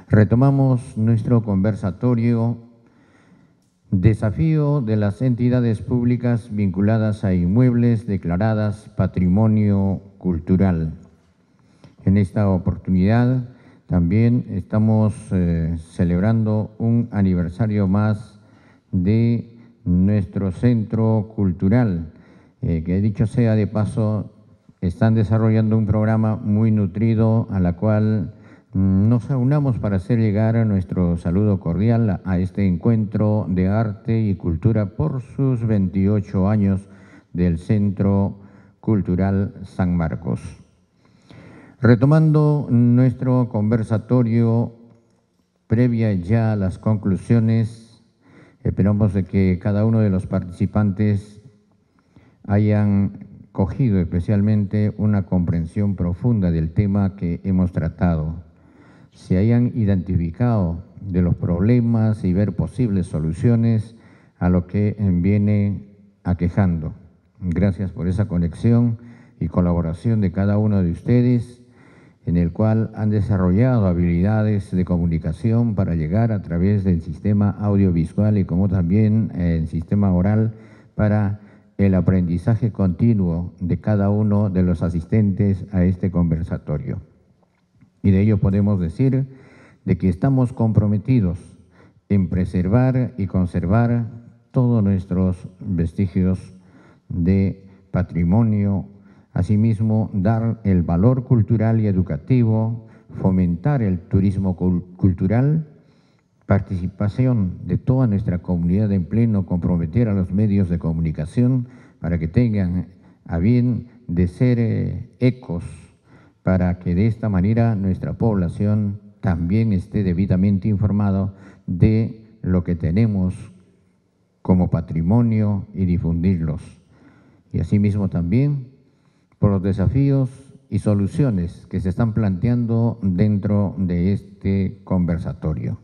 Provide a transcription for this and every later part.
Retomamos nuestro conversatorio Desafío de las entidades públicas vinculadas a inmuebles declaradas patrimonio cultural. En esta oportunidad también estamos celebrando un aniversario más de nuestro centro cultural, que dicho sea de paso, están desarrollando un programa muy nutrido a la cual nos aunamos para hacer llegar nuestro saludo cordial a este encuentro de arte y cultura por sus 28 años del Centro Cultural San Marcos. Retomando nuestro conversatorio, previa ya a las conclusiones, esperamos de que cada uno de los participantes hayan cogido especialmente una comprensión profunda del tema que hemos tratado, se hayan identificado de los problemas y ver posibles soluciones a lo que viene aquejando. Gracias por esa conexión y colaboración de cada uno de ustedes, en el cual han desarrollado habilidades de comunicación para llegar a través del sistema audiovisual y como también el sistema oral para el aprendizaje continuo de cada uno de los asistentes a este conversatorio. Y de ello podemos decir de que estamos comprometidos en preservar y conservar todos nuestros vestigios de patrimonio. Asimismo, dar el valor cultural y educativo, fomentar el turismo cultural, participación de toda nuestra comunidad en pleno, comprometer a los medios de comunicación para que tengan a bien de ser ecos, para que de esta manera nuestra población también esté debidamente informada de lo que tenemos como patrimonio y difundirlos. Y asimismo también por los desafíos y soluciones que se están planteando dentro de este conversatorio.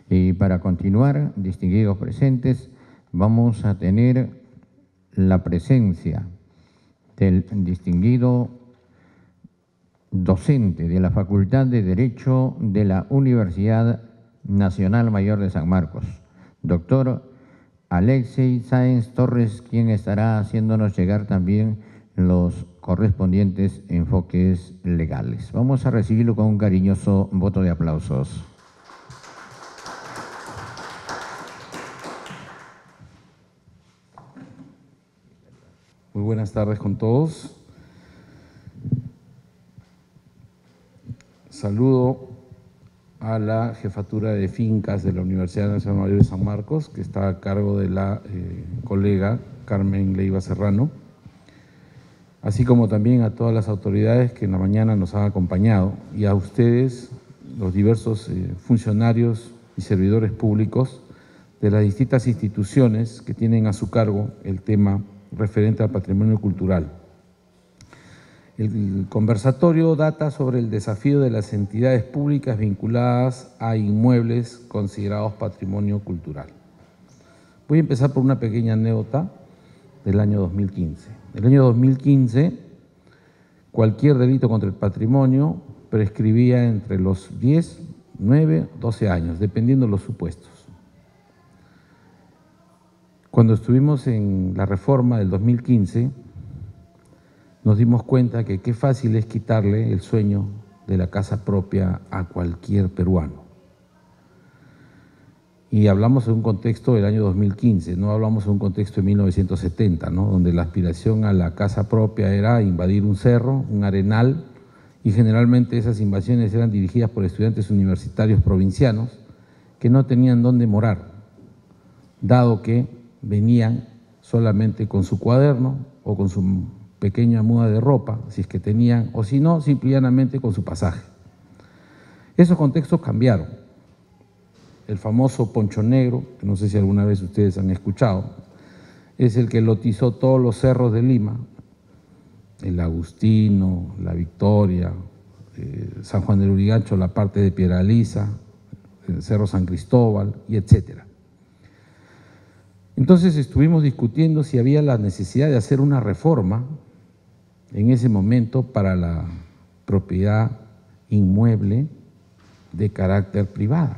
Y para continuar, distinguidos presentes, vamos a tener la presencia del distinguido docente de la Facultad de Derecho de la Universidad Nacional Mayor de San Marcos, doctor Alexei Sáenz Torres, quien estará haciéndonos llegar también los correspondientes enfoques legales. Vamos a recibirlo con un cariñoso voto de aplausos. Muy buenas tardes con todos. Saludo a la jefatura de fincas de la Universidad Nacional Mayor de San Marcos, que está a cargo de la colega Carmen Leiva Serrano, así como también a todas las autoridades que en la mañana nos han acompañado y a ustedes, los diversos funcionarios y servidores públicos de las distintas instituciones que tienen a su cargo el tema referente al patrimonio cultural. El conversatorio data sobre el desafío de las entidades públicas vinculadas a inmuebles considerados patrimonio cultural. Voy a empezar por una pequeña anécdota del año 2015. En el año 2015, cualquier delito contra el patrimonio prescribía entre los 10, 9, 12 años, dependiendo de los supuestos. Cuando estuvimos en la reforma del 2015, nos dimos cuenta que qué fácil es quitarle el sueño de la casa propia a cualquier peruano. Y hablamos de un contexto del año 2015, no hablamos de un contexto de 1970, ¿no? Donde la aspiración a la casa propia era invadir un cerro, un arenal, y generalmente esas invasiones eran dirigidas por estudiantes universitarios provincianos que no tenían dónde morar, dado que venían solamente con su cuaderno o con su pequeña muda de ropa, si es que tenían, o si no, simplemente con su pasaje. Esos contextos cambiaron. El famoso poncho negro, que no sé si alguna vez ustedes han escuchado, es el que lotizó todos los cerros de Lima, el Agustino, la Victoria, San Juan del Urigancho, la parte de Piedra Lisa, el Cerro San Cristóbal, y etcétera. Entonces estuvimos discutiendo si había la necesidad de hacer una reforma en ese momento para la propiedad inmueble de carácter privada,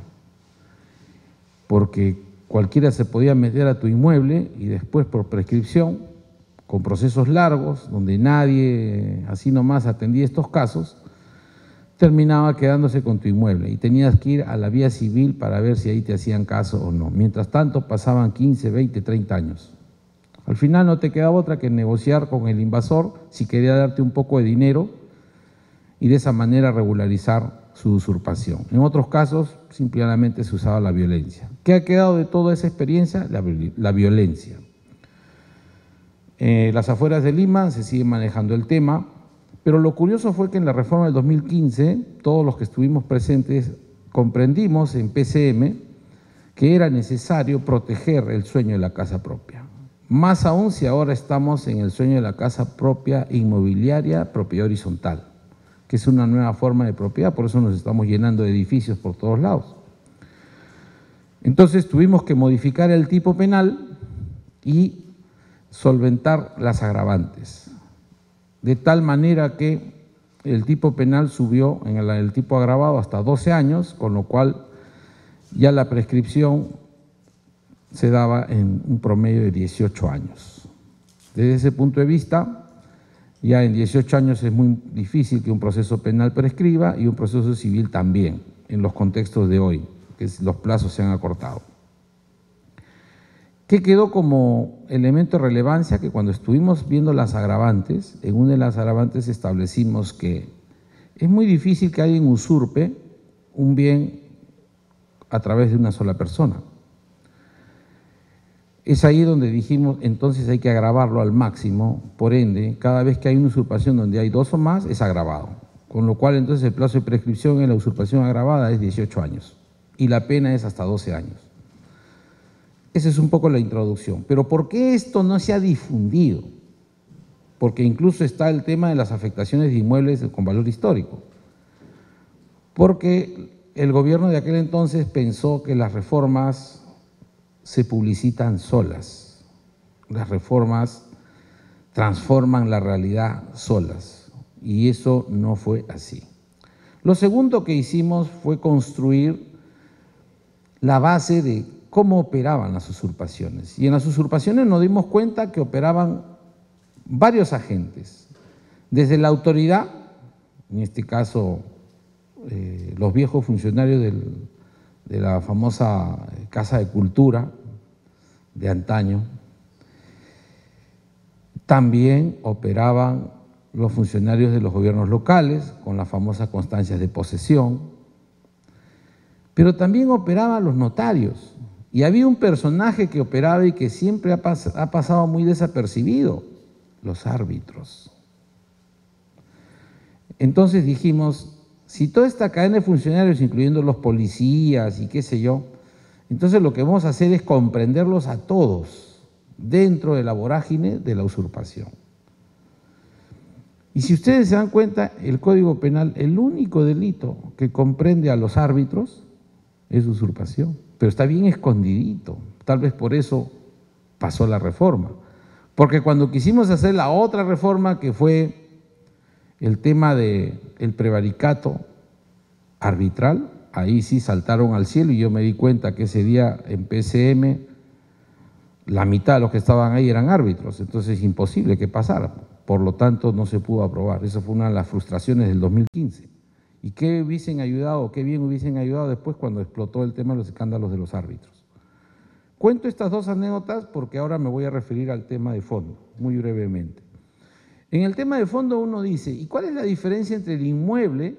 porque cualquiera se podía meter a tu inmueble y después por prescripción, con procesos largos, donde nadie así nomás atendía estos casos, terminaba quedándose con tu inmueble y tenías que ir a la vía civil para ver si ahí te hacían caso o no. Mientras tanto pasaban 15, 20, 30 años. Al final no te quedaba otra que negociar con el invasor si quería darte un poco de dinero y de esa manera regularizar su usurpación. En otros casos simplemente se usaba la violencia. ¿Qué ha quedado de toda esa experiencia? La violencia. Las afueras de Lima se sigue manejando el tema, pero lo curioso fue que en la reforma del 2015, todos los que estuvimos presentes comprendimos en PCM que era necesario proteger el sueño de la casa propia. Más aún si ahora estamos en el sueño de la casa propia inmobiliaria, propiedad horizontal, que es una nueva forma de propiedad, por eso nos estamos llenando de edificios por todos lados. Entonces tuvimos que modificar el tipo penal y solventar las agravantes, de tal manera que el tipo penal subió en el tipo agravado hasta 12 años, con lo cual ya la prescripción se daba en un promedio de 18 años. Desde ese punto de vista, ya en 18 años es muy difícil que un proceso penal prescriba y un proceso civil también, en los contextos de hoy, que los plazos se han acortado. ¿Qué quedó como elemento de relevancia? Que cuando estuvimos viendo las agravantes, en una de las agravantes establecimos que es muy difícil que alguien usurpe un bien a través de una sola persona. Es ahí donde dijimos, entonces hay que agravarlo al máximo, por ende, cada vez que hay una usurpación donde hay dos o más, es agravado. Con lo cual, entonces, el plazo de prescripción en la usurpación agravada es 18 años y la pena es hasta 12 años. Esa es un poco la introducción. Pero ¿por qué esto no se ha difundido? Porque incluso está el tema de las afectaciones de inmuebles con valor histórico. Porque el gobierno de aquel entonces pensó que las reformas se publicitan solas. Las reformas transforman la realidad solas. Y eso no fue así. Lo segundo que hicimos fue construir la base de cómo operaban las usurpaciones. Y en las usurpaciones nos dimos cuenta que operaban varios agentes, desde la autoridad, en este caso los viejos funcionarios de la famosa Casa de Cultura de antaño, también operaban los funcionarios de los gobiernos locales con las famosas constancias de posesión, pero también operaban los notarios. Y había un personaje que operaba y que siempre ha pasado muy desapercibido, los árbitros. Entonces dijimos, si toda esta cadena de funcionarios, incluyendo los policías y qué sé yo, entonces lo que vamos a hacer es comprenderlos a todos dentro de la vorágine de la usurpación. Y si ustedes se dan cuenta, el Código Penal, el único delito que comprende a los árbitros es usurpación, pero está bien escondidito. Tal vez por eso pasó la reforma. Porque cuando quisimos hacer la otra reforma, que fue el tema del prevaricato arbitral, ahí sí saltaron al cielo y yo me di cuenta que ese día en PCM la mitad de los que estaban ahí eran árbitros, entonces es imposible que pasara. Por lo tanto, no se pudo aprobar. Esa fue una de las frustraciones del 2015. ¿Y qué hubiesen ayudado, qué bien hubiesen ayudado después cuando explotó el tema de los escándalos de los árbitros? Cuento estas dos anécdotas porque ahora me voy a referir al tema de fondo, muy brevemente. En el tema de fondo uno dice, ¿y cuál es la diferencia entre el inmueble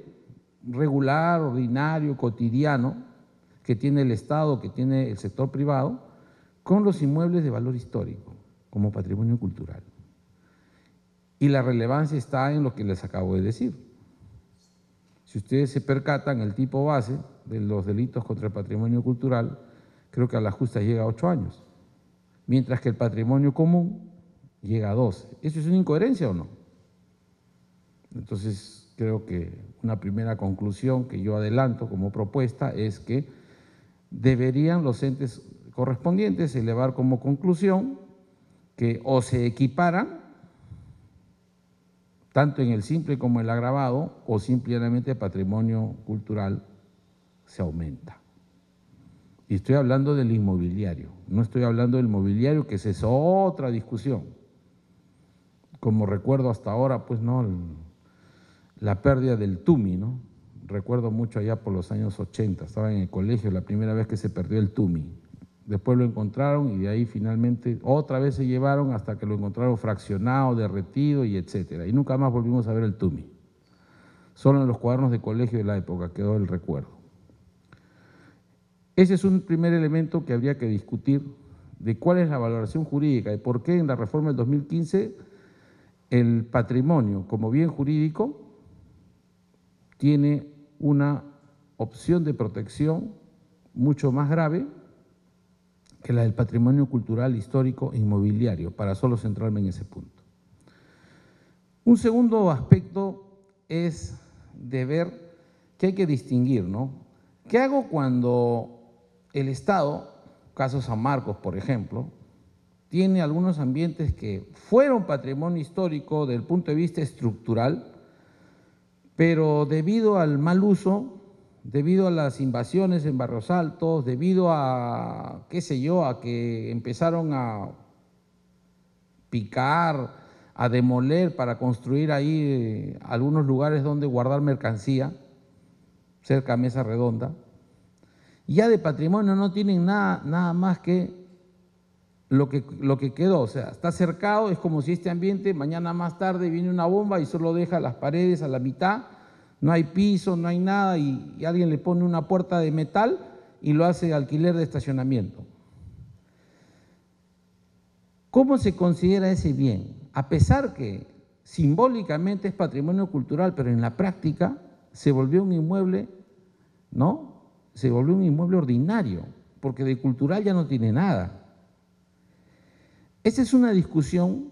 regular, ordinario, cotidiano, que tiene el Estado, que tiene el sector privado, con los inmuebles de valor histórico, como patrimonio cultural? Y la relevancia está en lo que les acabo de decir. Si ustedes se percatan, el tipo base de los delitos contra el patrimonio cultural, creo que a la justa llega a 8 años, mientras que el patrimonio común llega a 12. ¿Eso es una incoherencia o no? Entonces, creo que una primera conclusión que yo adelanto como propuesta es que deberían los entes correspondientes elevar como conclusión que o se equiparan tanto en el simple como el agravado, o simplemente patrimonio cultural se aumenta. Y estoy hablando del inmobiliario, no estoy hablando del mobiliario, que esa es otra discusión. Como recuerdo hasta ahora, pues no, la pérdida del TUMI, ¿no? Recuerdo mucho allá por los años 80, estaba en el colegio la primera vez que se perdió el TUMI. Después lo encontraron y de ahí finalmente otra vez se llevaron hasta que lo encontraron fraccionado, derretido y etcétera. Y nunca más volvimos a ver el TUMI. Solo en los cuadernos de colegio de la época quedó el recuerdo. Ese es un primer elemento que habría que discutir, de cuál es la valoración jurídica y por qué en la reforma del 2015 el patrimonio como bien jurídico tiene una opción de protección mucho más grave que la del patrimonio cultural, histórico e inmobiliario, para solo centrarme en ese punto. Un segundo aspecto es de ver que hay que distinguir, ¿no? ¿Qué hago cuando el Estado, caso San Marcos, por ejemplo, tiene algunos ambientes que fueron patrimonio histórico desde el punto de vista estructural, pero debido al mal uso, debido a las invasiones en Barrios Altos, debido a, qué sé yo, a que empezaron a picar, a demoler para construir ahí algunos lugares donde guardar mercancía, cerca a Mesa Redonda, ya de patrimonio no tienen nada más que lo que quedó, o sea, está cercado, es como si este ambiente mañana más tarde viene una bomba y solo deja las paredes a la mitad, no hay piso, no hay nada y alguien le pone una puerta de metal y lo hace alquiler de estacionamiento. ¿Cómo se considera ese bien? A pesar que simbólicamente es patrimonio cultural, pero en la práctica se volvió un inmueble, ¿no? Se volvió un inmueble ordinario, porque de cultural ya no tiene nada. Esa es una discusión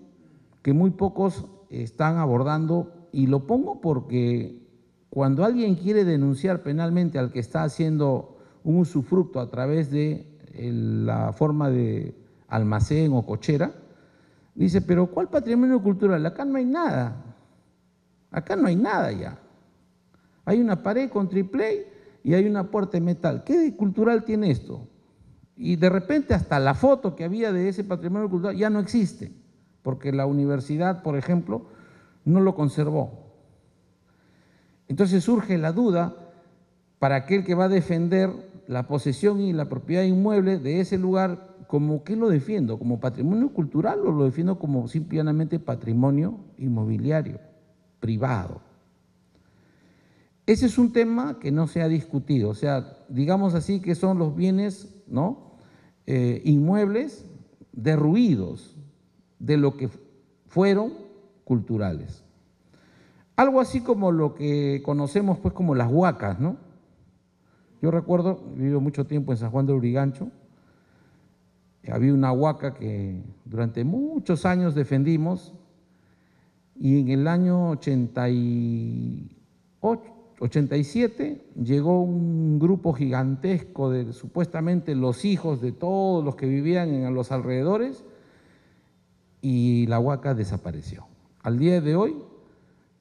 que muy pocos están abordando y lo pongo porque cuando alguien quiere denunciar penalmente al que está haciendo un usufructo a través de la forma de almacén o cochera, dice, pero ¿cuál patrimonio cultural? Acá no hay nada, acá no hay nada ya. Hay una pared con triple y hay una puerta de metal. ¿Qué de cultural tiene esto? Y de repente hasta la foto que había de ese patrimonio cultural ya no existe, porque la universidad, por ejemplo, no lo conservó. Entonces surge la duda para aquel que va a defender la posesión y la propiedad inmueble de ese lugar, ¿como qué lo defiendo? ¿Como patrimonio cultural o lo defiendo como simplemente patrimonio inmobiliario, privado? Ese es un tema que no se ha discutido, o sea, digamos así que son los bienes, ¿no? Inmuebles derruidos de lo que fueron culturales. Algo así como lo que conocemos pues como las huacas, ¿no? Yo recuerdo, vivo mucho tiempo en San Juan de Lurigancho, había una huaca que durante muchos años defendimos y en el año 87 llegó un grupo gigantesco de supuestamente los hijos de todos los que vivían en los alrededores y la huaca desapareció. Al día de hoy,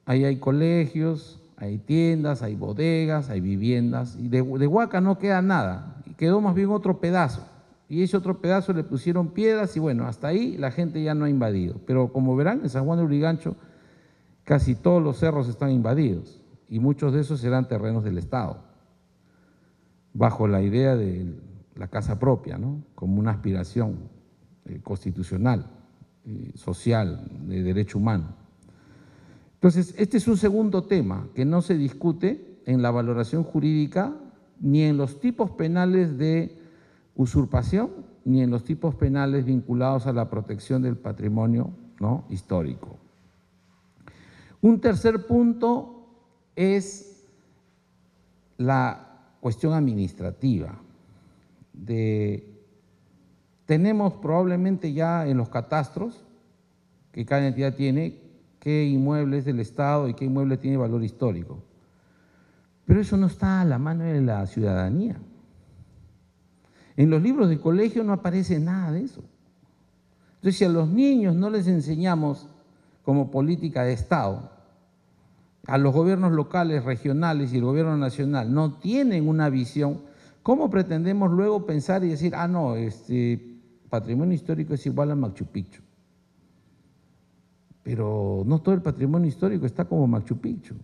ahí hay colegios, hay tiendas, hay bodegas, hay viviendas y de huaca no queda nada, quedó más bien otro pedazo y ese otro pedazo le pusieron piedras y bueno, hasta ahí la gente ya no ha invadido. Pero como verán, en San Juan de Lurigancho casi todos los cerros están invadidos y muchos de esos serán terrenos del Estado, bajo la idea de la casa propia, ¿no? Como una aspiración constitucional, social, de derecho humano. Entonces, este es un segundo tema que no se discute en la valoración jurídica ni en los tipos penales de usurpación ni en los tipos penales vinculados a la protección del patrimonio, ¿no? histórico. Un tercer punto es la cuestión administrativa. Tenemos probablemente ya en los catastros que cada entidad tiene qué inmueble es del Estado y qué inmueble tiene valor histórico. Pero eso no está a la mano de la ciudadanía. En los libros de colegio no aparece nada de eso. Entonces, si a los niños no les enseñamos como política de Estado a los gobiernos locales, regionales y el gobierno nacional no tienen una visión, ¿cómo pretendemos luego pensar y decir, ah, no, patrimonio histórico es igual a Machu Picchu? Pero no todo el patrimonio histórico está como Machu Picchu.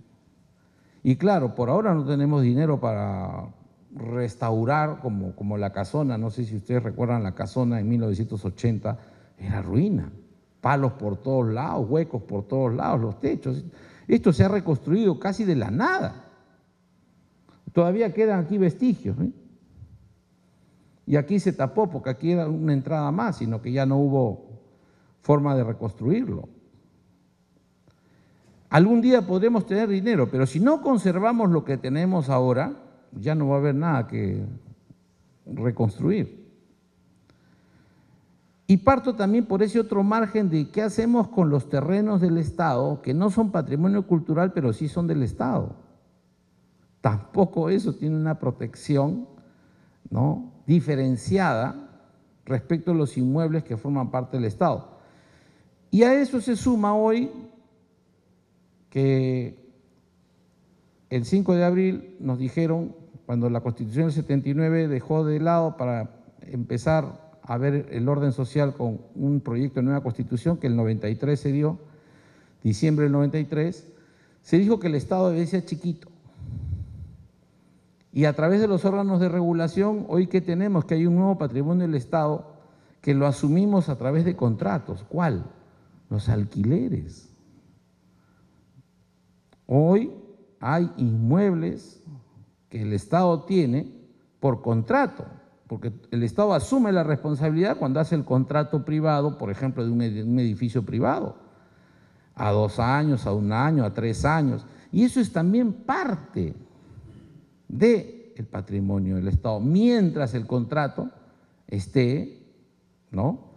Y claro, por ahora no tenemos dinero para restaurar como la Casona, no sé si ustedes recuerdan la Casona en 1980, era ruina, palos por todos lados, huecos por todos lados, los techos. Esto se ha reconstruido casi de la nada. Todavía quedan aquí vestigios, ¿eh? Y aquí se tapó porque aquí era una entrada más, sino que ya no hubo forma de reconstruirlo. Algún día podremos tener dinero, pero si no conservamos lo que tenemos ahora, ya no va a haber nada que reconstruir. Y parto también por ese otro margen de qué hacemos con los terrenos del Estado, que no son patrimonio cultural, pero sí son del Estado. Tampoco eso tiene una protección, ¿no?, diferenciada respecto a los inmuebles que forman parte del Estado. Y a eso se suma hoy que el 5 de abril nos dijeron, cuando la Constitución del 79 dejó de lado para empezar a ver el orden social con un proyecto de nueva Constitución, que el 93 se dio, diciembre del 93, se dijo que el Estado debe ser chiquito. Y a través de los órganos de regulación, hoy que tenemos que hay un nuevo patrimonio del Estado que lo asumimos a través de contratos. ¿Cuál? Los alquileres. Hoy hay inmuebles que el Estado tiene por contrato, porque el Estado asume la responsabilidad cuando hace el contrato privado, por ejemplo, de un edificio privado, a 2 años, a 1 año, a 3 años. Y eso es también parte del patrimonio del Estado, mientras el contrato esté, ¿no?,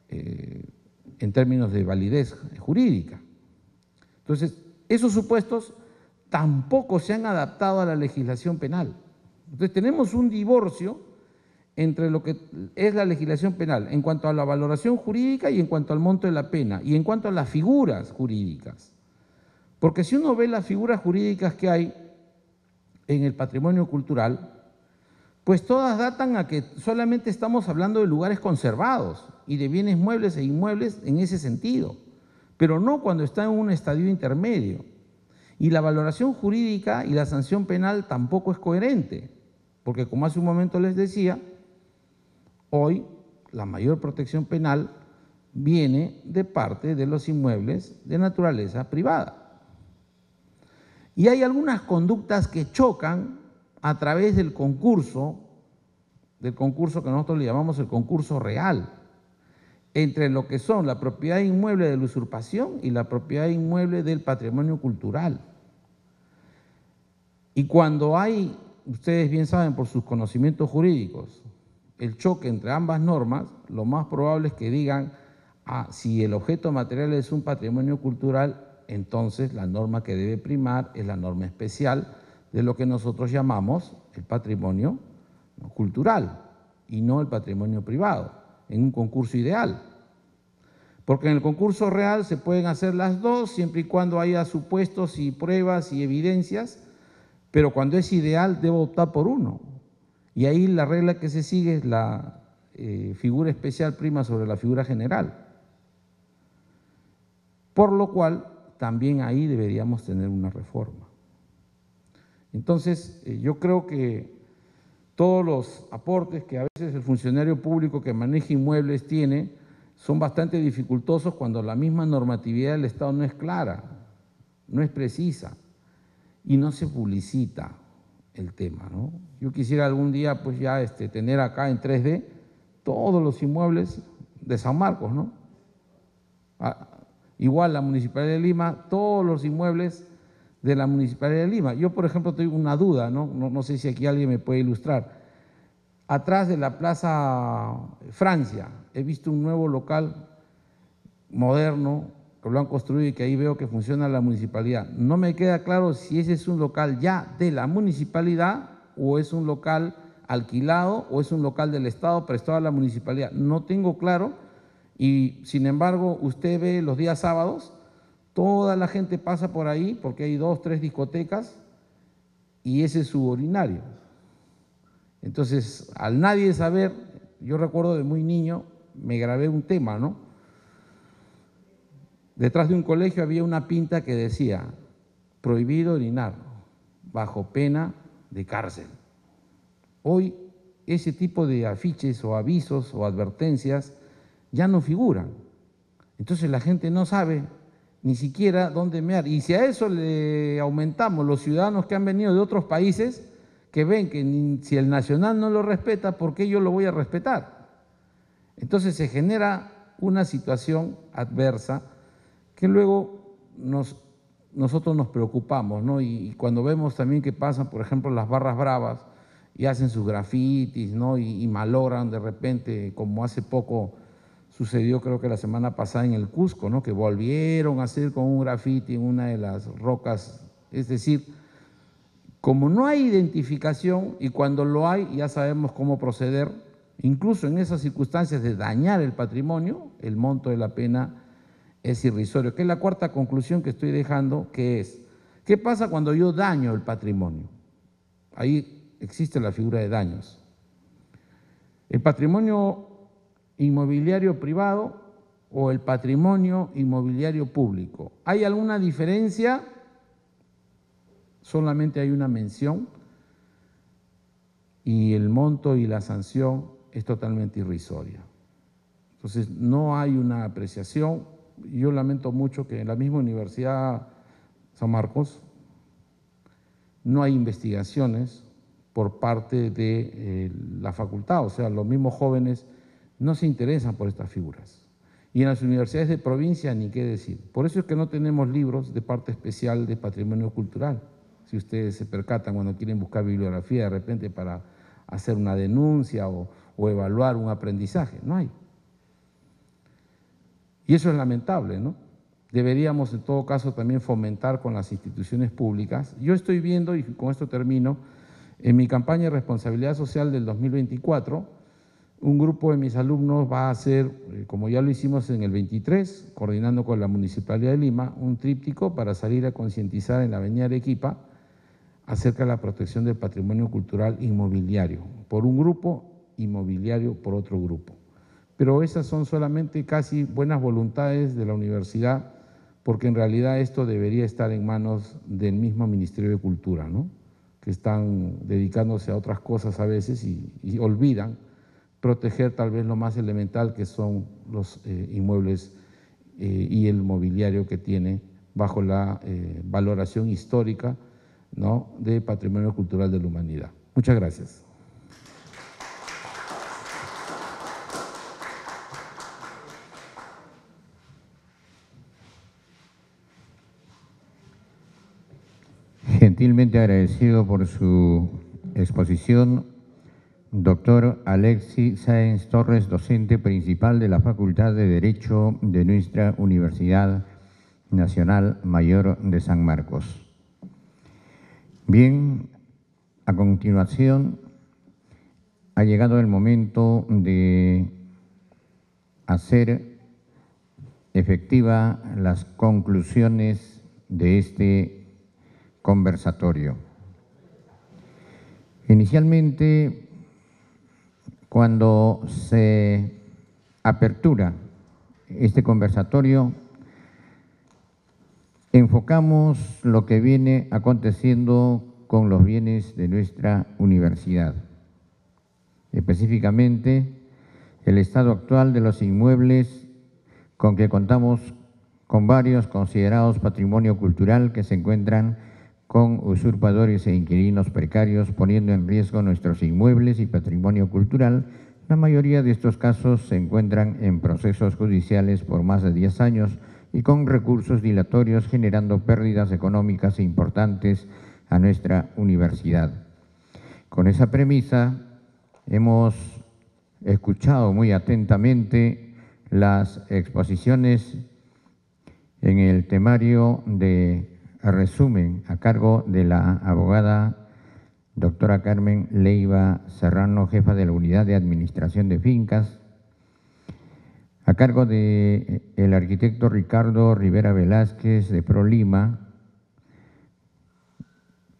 en términos de validez jurídica. Entonces, esos supuestos tampoco se han adaptado a la legislación penal. Entonces, tenemos un divorcio entre lo que es la legislación penal en cuanto a la valoración jurídica y en cuanto al monto de la pena y en cuanto a las figuras jurídicas. Porque si uno ve las figuras jurídicas que hay en el patrimonio cultural, pues todas datan a que solamente estamos hablando de lugares conservados y de bienes muebles e inmuebles en ese sentido, pero no cuando está en un estadio intermedio. Y la valoración jurídica y la sanción penal tampoco es coherente, porque como hace un momento les decía, hoy la mayor protección penal viene de parte de los inmuebles de naturaleza privada. Y hay algunas conductas que chocan a través del concurso que nosotros le llamamos el concurso real, entre lo que son la propiedad inmueble de la usurpación y la propiedad inmueble del patrimonio cultural. Y cuando hay, ustedes bien saben por sus conocimientos jurídicos, el choque entre ambas normas, lo más probable es que digan, si el objeto material es un patrimonio cultural, entonces la norma que debe primar es la norma especial de lo que nosotros llamamos el patrimonio cultural y no el patrimonio privado, en un concurso ideal. Porque en el concurso real se pueden hacer las dos siempre y cuando haya supuestos y pruebas y evidencias, pero cuando es ideal debo optar por uno. Y ahí la regla que se sigue es la figura especial prima sobre la figura general. Por lo cual también ahí deberíamos tener una reforma. Entonces, yo creo que todos los aportes que a veces el funcionario público que maneja inmuebles tiene son bastante dificultosos cuando la misma normatividad del Estado no es clara, no es precisa y no se publicita el tema, ¿no? Yo quisiera algún día pues ya tener acá en 3D todos los inmuebles de San Marcos, ¿no? Igual la Municipalidad de Lima, todos los inmuebles de la Municipalidad de Lima. Yo, por ejemplo, tengo una duda, no sé si aquí alguien me puede ilustrar. Atrás de la Plaza Francia, he visto un nuevo local moderno que lo han construido y que ahí veo que funciona la municipalidad. No me queda claro si ese es un local ya de la municipalidad o es un local alquilado o es un local del Estado prestado a la municipalidad. No tengo claro y, sin embargo, usted ve los días sábados Toda la gente pasa por ahí porque hay 2, 3 discotecas y ese es su urinario. Entonces, al nadie saber, yo recuerdo de muy niño, me grabé un tema, ¿no? Detrás de un colegio había una pinta que decía, prohibido orinar, bajo pena de cárcel. Hoy ese tipo de afiches o avisos o advertencias ya no figuran. Entonces la gente no sabe ni siquiera dónde mear. Y si a eso le aumentamos los ciudadanos que han venido de otros países, que ven que si el nacional no lo respeta, ¿por qué yo lo voy a respetar? Entonces se genera una situación adversa que luego nosotros nos preocupamos, ¿no? Y cuando vemos también que pasan, por ejemplo, las barras bravas y hacen sus grafitis, ¿no? Y malogran de repente, como hace poco sucedió, creo que la semana pasada en el Cusco, ¿no? Que volvieron a hacer con un grafiti en una de las rocas. Es decir, como no hay identificación y cuando lo hay ya sabemos cómo proceder, incluso en esas circunstancias de dañar el patrimonio, el monto de la pena es irrisorio, que es la cuarta conclusión que estoy dejando, que es, ¿qué pasa cuando yo daño el patrimonio? Ahí existe la figura de daños. El patrimonio inmobiliario privado o el patrimonio inmobiliario público. ¿Hay alguna diferencia? Solamente hay una mención y el monto y la sanción es totalmente irrisoria. Entonces, no hay una apreciación. Yo lamento mucho que en la misma Universidad San Marcos no hay investigaciones por parte de la facultad, o sea, los mismos jóvenes no se interesan por estas figuras. Y en las universidades de provincia ni qué decir. Por eso es que no tenemos libros de parte especial de patrimonio cultural. Si ustedes se percatan cuando quieren buscar bibliografía de repente para hacer una denuncia o evaluar un aprendizaje, no hay. Y eso es lamentable, ¿no? Deberíamos en todo caso también fomentar con las instituciones públicas. Yo estoy viendo, y con esto termino, en mi campaña de responsabilidad social del 2024, un grupo de mis alumnos va a hacer, como ya lo hicimos en el 23, coordinando con la Municipalidad de Lima, un tríptico para salir a concientizar en la avenida Arequipa acerca de la protección del patrimonio cultural inmobiliario, por un grupo, inmobiliario por otro grupo. Pero esas son solamente casi buenas voluntades de la universidad, porque en realidad esto debería estar en manos del mismo Ministerio de Cultura, ¿no? Que están dedicándose a otras cosas a veces y olvidan proteger tal vez lo más elemental que son los inmuebles y el mobiliario que tiene bajo la valoración histórica, ¿no?, de patrimonio cultural de la humanidad. Muchas gracias. Gentilmente agradecido por su exposición, doctor Alexis Sáenz Torres, docente principal de la Facultad de Derecho de nuestra Universidad Nacional Mayor de San Marcos. Bien, a continuación ha llegado el momento de hacer efectiva las conclusiones de este conversatorio. Inicialmente, cuando se apertura este conversatorio, enfocamos lo que viene aconteciendo con los bienes de nuestra universidad, específicamente el estado actual de los inmuebles con que contamos con varios considerados patrimonio cultural que se encuentran con usurpadores e inquilinos precarios, poniendo en riesgo nuestros inmuebles y patrimonio cultural. La mayoría de estos casos se encuentran en procesos judiciales por más de 10 años y con recursos dilatorios, generando pérdidas económicas importantes a nuestra universidad. Con esa premisa, hemos escuchado muy atentamente las exposiciones en el temario de resumen a cargo de la abogada doctora Carmen Leiva Serrano, jefa de la Unidad de Administración de Fincas, a cargo de el arquitecto Ricardo Rivera Velázquez de ProLima,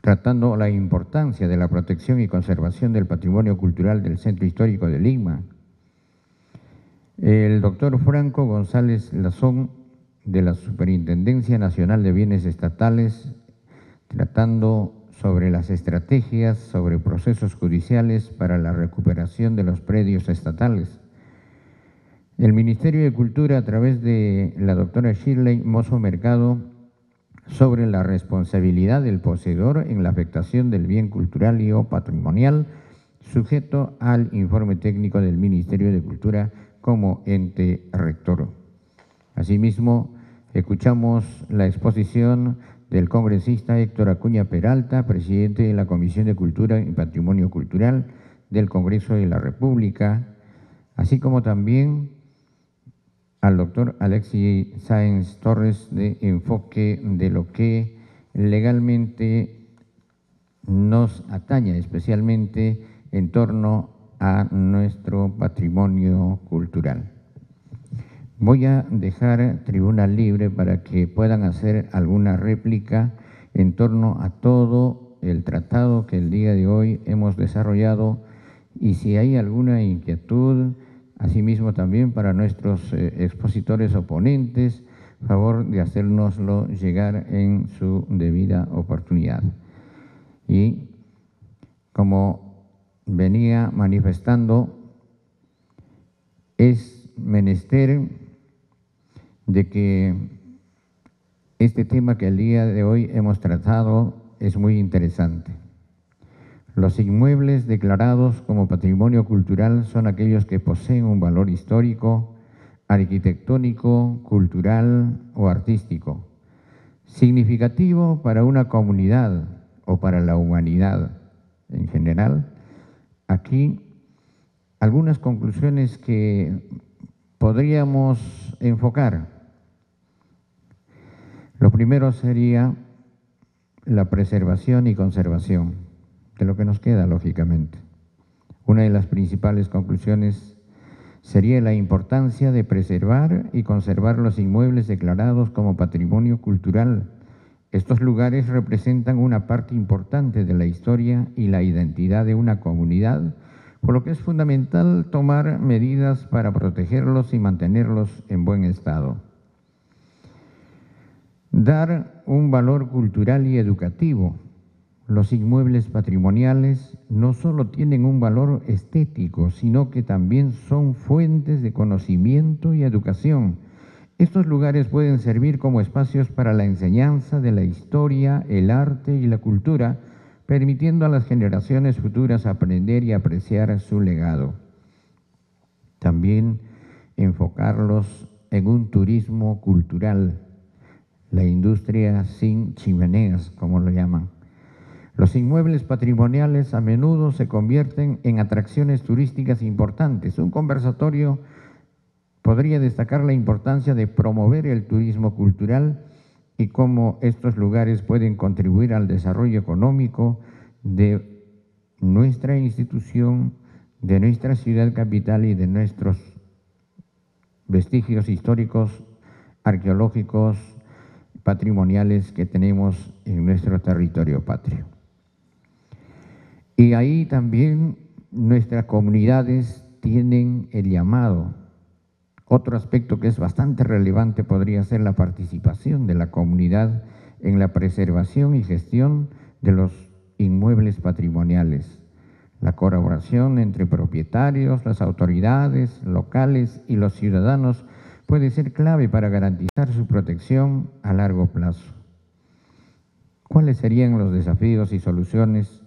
tratando la importancia de la protección y conservación del patrimonio cultural del Centro Histórico de Lima. El doctor Franco González Lazón, de la Superintendencia Nacional de Bienes Estatales, tratando sobre las estrategias sobre procesos judiciales para la recuperación de los predios estatales. El Ministerio de Cultura, a través de la doctora Shirley Mozo Mercado, sobre la responsabilidad del poseedor en la afectación del bien cultural y o patrimonial, sujeto al informe técnico del Ministerio de Cultura como ente rector. Asimismo, escuchamos la exposición del congresista Héctor Acuña Peralta, presidente de la Comisión de Cultura y Patrimonio Cultural del Congreso de la República, así como también al doctor Alexis Sáenz Torres, de enfoque de lo que legalmente nos atañe, especialmente en torno a nuestro patrimonio cultural. Voy a dejar tribuna libre para que puedan hacer alguna réplica en torno a todo el tratado que el día de hoy hemos desarrollado, y si hay alguna inquietud, asimismo también para nuestros expositores oponentes, favor de hacérnoslo llegar en su debida oportunidad. Y como venía manifestando, es menester de que este tema que el día de hoy hemos tratado es muy interesante. Los inmuebles declarados como patrimonio cultural son aquellos que poseen un valor histórico, arquitectónico, cultural o artístico, significativo para una comunidad o para la humanidad en general. Aquí algunas conclusiones que podríamos enfocar. Lo primero sería la preservación y conservación de lo que nos queda, lógicamente. Una de las principales conclusiones sería la importancia de preservar y conservar los inmuebles declarados como patrimonio cultural. Estos lugares representan una parte importante de la historia y la identidad de una comunidad, por lo que es fundamental tomar medidas para protegerlos y mantenerlos en buen estado. Dar un valor cultural y educativo. Los inmuebles patrimoniales no solo tienen un valor estético, sino que también son fuentes de conocimiento y educación. Estos lugares pueden servir como espacios para la enseñanza de la historia, el arte y la cultura, permitiendo a las generaciones futuras aprender y apreciar su legado. También enfocarlos en un turismo cultural, la industria sin chimeneas, como lo llaman. Los inmuebles patrimoniales a menudo se convierten en atracciones turísticas importantes. Un conversatorio podría destacar la importancia de promover el turismo cultural y cómo estos lugares pueden contribuir al desarrollo económico de nuestra institución, de nuestra ciudad capital y de nuestros vestigios históricos, arqueológicos, patrimoniales que tenemos en nuestro territorio patrio. Y ahí también nuestras comunidades tienen el llamado. Otro aspecto que es bastante relevante podría ser la participación de la comunidad en la preservación y gestión de los inmuebles patrimoniales. La colaboración entre propietarios, las autoridades locales y los ciudadanos puede ser clave para garantizar su protección a largo plazo. ¿Cuáles serían los desafíos y soluciones?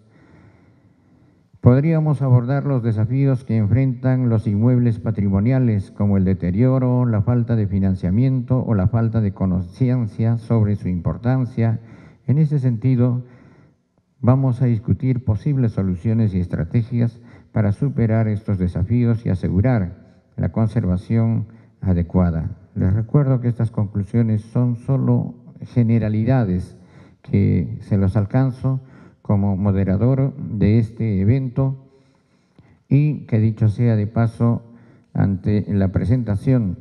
Podríamos abordar los desafíos que enfrentan los inmuebles patrimoniales, como el deterioro, la falta de financiamiento o la falta de conciencia sobre su importancia. En ese sentido, vamos a discutir posibles soluciones y estrategias para superar estos desafíos y asegurar la conservación adecuada. Les recuerdo que estas conclusiones son solo generalidades que se los alcanzo como moderador de este evento, y que dicho sea de paso, ante la presentación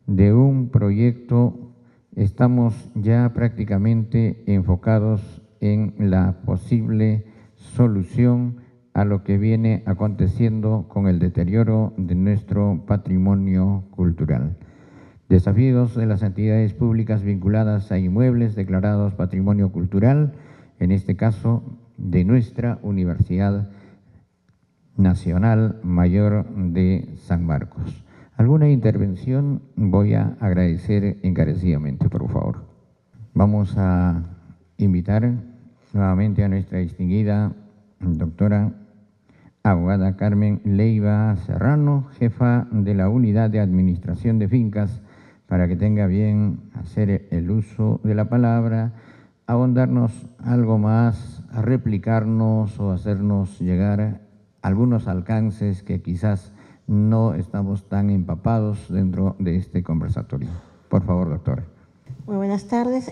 de un proyecto, estamos ya prácticamente enfocados en la posible solución a lo que viene aconteciendo con el deterioro de nuestro patrimonio cultural. Desafíos de las entidades públicas vinculadas a inmuebles declarados patrimonio cultural, en este caso de nuestra Universidad Nacional Mayor de San Marcos. ¿Alguna intervención? Voy a agradecer encarecidamente, por favor. Vamos a invitar nuevamente a nuestra distinguida doctora abogada Carmen Leiva Serrano, jefa de la Unidad de Administración de Fincas, para que tenga bien hacer el uso de la palabra, ahondarnos algo más, a replicarnos o hacernos llegar algunos alcances que quizás no estamos tan empapados dentro de este conversatorio. Por favor, doctora. Muy buenas tardes.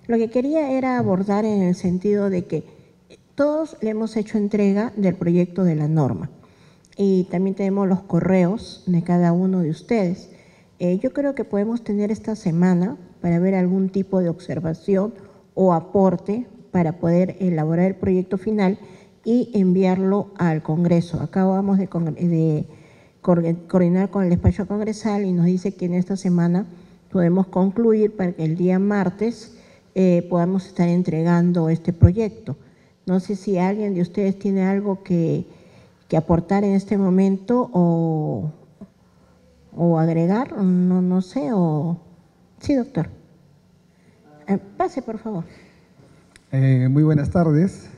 Lo que quería era abordar en el sentido de que todos le hemos hecho entrega del proyecto de la norma y también tenemos los correos de cada uno de ustedes. Yo creo que podemos tener esta semana para ver algún tipo de observación o aporte para poder elaborar el proyecto final y enviarlo al Congreso. Acabamos de coordinar con el despacho congresal y nos dice que en esta semana podemos concluir para que el día martes podamos estar entregando este proyecto. No sé si alguien de ustedes tiene algo que aportar en este momento o agregar, no sé, o… Sí, doctor. Pase, por favor. Muy buenas tardes.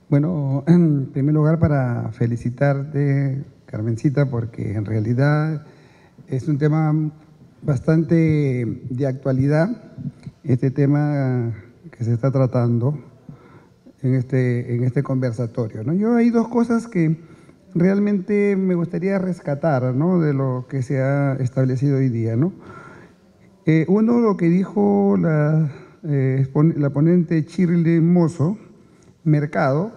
Bueno, en primer lugar para felicitarte, Carmencita, porque en realidad es un tema bastante de actualidad, este tema que se está tratando en este conversatorio, ¿no? Yo hay dos cosas que realmente me gustaría rescatar, ¿no?, de lo que se ha establecido hoy día, ¿no? Uno, lo que dijo la ponente Shirley Mozo Mercado,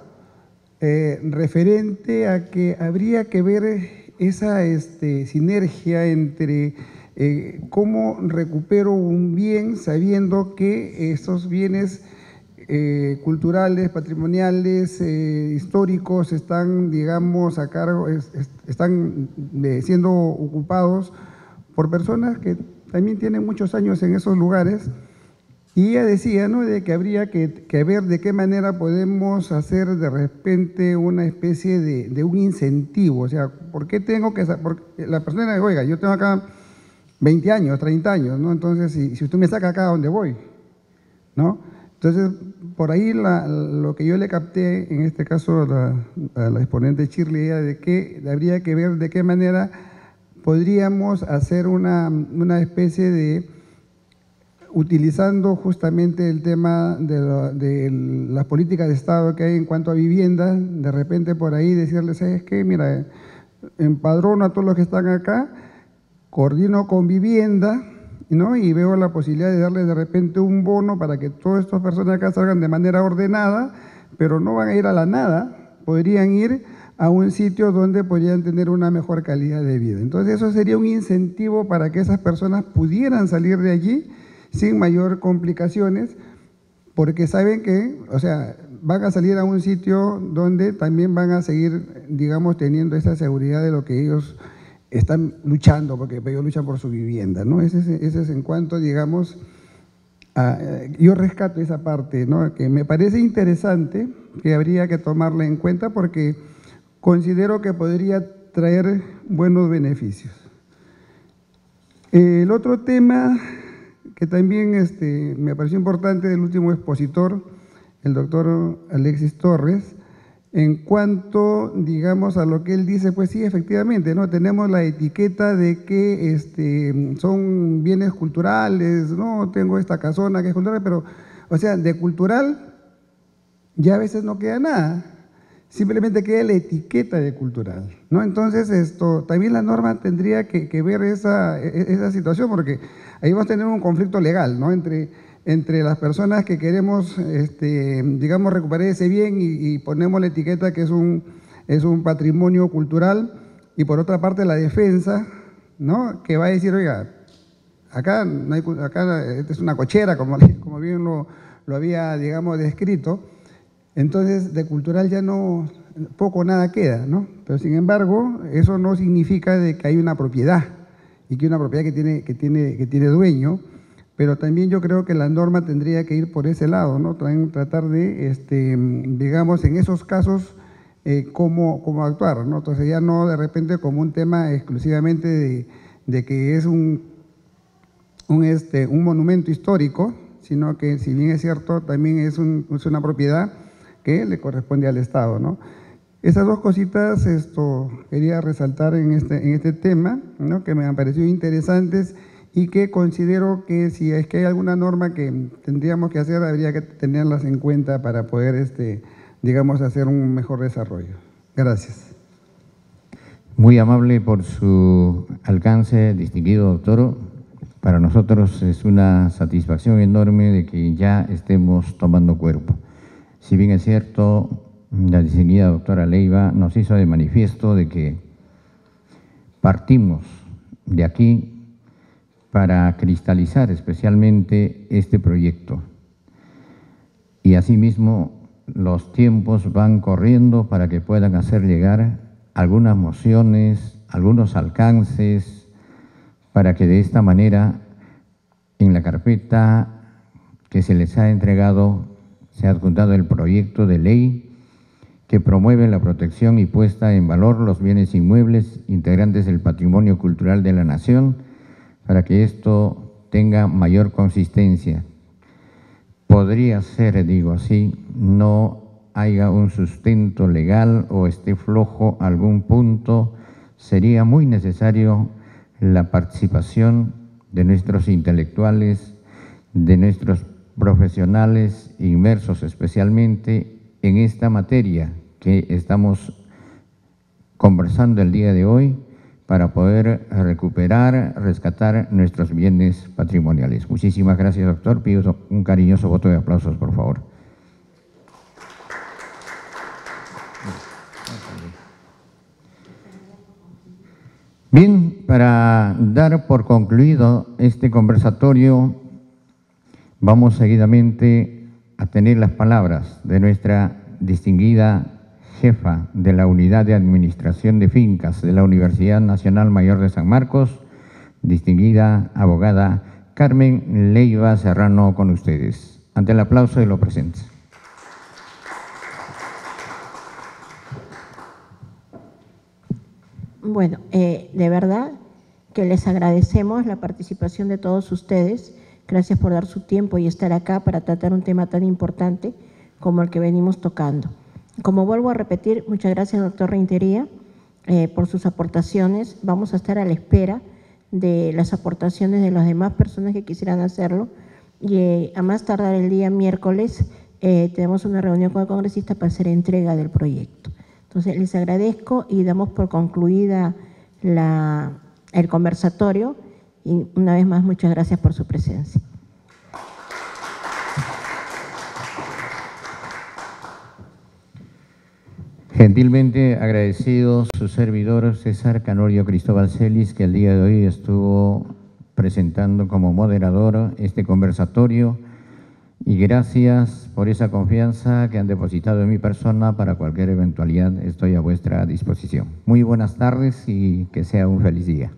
referente a que habría que ver esa sinergia entre cómo recupero un bien sabiendo que esos bienes culturales, patrimoniales, históricos están, digamos, a cargo, están siendo ocupados por personas que también tienen muchos años en esos lugares. Y ella decía, ¿no?, de que habría que ver de qué manera podemos hacer de repente una especie de un incentivo. O sea, ¿por qué tengo que… Porque la persona dice, oiga, yo tengo acá 20 años, 30 años, ¿no? Entonces, si usted me saca acá, ¿a dónde voy? ¿No? Entonces, por ahí lo que yo le capté, en este caso a la exponente Shirley, de que habría que ver de qué manera podríamos hacer una especie de… utilizando justamente el tema de las políticas de Estado que hay en cuanto a vivienda, de repente por ahí decirles, ¿sabes qué? Mira, empadrono a todos los que están acá, coordino con vivienda, ¿no?, y veo la posibilidad de darles de repente un bono para que todas estas personas acá salgan de manera ordenada, pero no van a ir a la nada, podrían ir a un sitio donde podrían tener una mejor calidad de vida. Entonces eso sería un incentivo para que esas personas pudieran salir de allí sin mayor complicaciones, porque saben que, o sea, van a salir a un sitio donde también van a seguir, digamos, teniendo esa seguridad de lo que ellos están luchando, porque ellos luchan por su vivienda, ¿no? Ese es en cuanto, digamos, yo rescato esa parte, ¿no?, que me parece interesante, que habría que tomarla en cuenta porque considero que podría traer buenos beneficios. El otro tema que también me pareció importante del último expositor, el doctor Alexis Torres, en cuanto, digamos, a lo que él dice, pues sí, efectivamente, ¿no?, tenemos la etiqueta de que son bienes culturales, ¿no?, tengo esta casona que es cultural, pero, o sea, de cultural ya a veces no queda nada, simplemente queda la etiqueta de cultural, ¿no? Entonces, también la norma tendría que ver esa situación, porque ahí vamos a tener un conflicto legal, ¿no?, entre las personas que queremos, digamos, recuperar ese bien y ponemos la etiqueta que es un patrimonio cultural, y por otra parte la defensa, ¿no?, que va a decir, oiga, acá, no hay, acá esta es una cochera, como bien lo había, digamos, descrito. Entonces, de cultural ya no, poco o nada queda, ¿no? Pero sin embargo, eso no significa de que hay una propiedad y que una propiedad que tiene dueño, pero también yo creo que la norma tendría que ir por ese lado, ¿no? Tratar de, digamos, en esos casos, cómo actuar, ¿no? Entonces ya no de repente como un tema exclusivamente de que es un monumento histórico, sino que si bien es cierto, también es una propiedad que le corresponde al Estado, ¿no? Esas dos cositas quería resaltar en este tema, ¿no? Que me han parecido interesantes y que considero que si es que hay alguna norma que tendríamos que hacer, habría que tenerlas en cuenta para poder, digamos, hacer un mejor desarrollo. Gracias. Muy amable por su alcance, distinguido doctor. Para nosotros es una satisfacción enorme de que ya estemos tomando cuerpo. Si bien es cierto, la distinguida doctora Leiva nos hizo de manifiesto de que partimos de aquí para cristalizar especialmente este proyecto. Y asimismo, los tiempos van corriendo para que puedan hacer llegar algunas mociones, algunos alcances, para que de esta manera, en la carpeta que se les ha entregado, se ha adjuntado el proyecto de ley que promueve la protección y puesta en valor los bienes inmuebles integrantes del patrimonio cultural de la nación, para que esto tenga mayor consistencia. Podría ser, digo así, no haya un sustento legal o esté flojo algún punto, sería muy necesario la participación de nuestros intelectuales, de nuestros profesionales inmersos especialmente en esta materia que estamos conversando el día de hoy para poder recuperar, rescatar nuestros bienes patrimoniales. Muchísimas gracias, doctor. Pido un cariñoso voto de aplausos, por favor. Bien, para dar por concluido este conversatorio, vamos seguidamente a tener las palabras de nuestra distinguida jefa de la Unidad de Administración de Fincas de la Universidad Nacional Mayor de San Marcos, distinguida abogada Carmen Leiva Serrano, con ustedes. Ante el aplauso de los presentes. Bueno, de verdad que les agradecemos la participación de todos ustedes. Gracias por dar su tiempo y estar acá para tratar un tema tan importante como el que venimos tocando. Como vuelvo a repetir, muchas gracias, doctor Rentería, por sus aportaciones. Vamos a estar a la espera de las aportaciones de las demás personas que quisieran hacerlo. Y a más tardar el día miércoles tenemos una reunión con el congresista para hacer entrega del proyecto. Entonces, les agradezco y damos por concluida el conversatorio. Y una vez más, muchas gracias por su presencia. Gentilmente agradecido su servidor César Canorio Cristóbal Celis, que el día de hoy estuvo presentando como moderador este conversatorio, y gracias por esa confianza que han depositado en mi persona. Para cualquier eventualidad estoy a vuestra disposición. Muy buenas tardes y que sea un feliz día.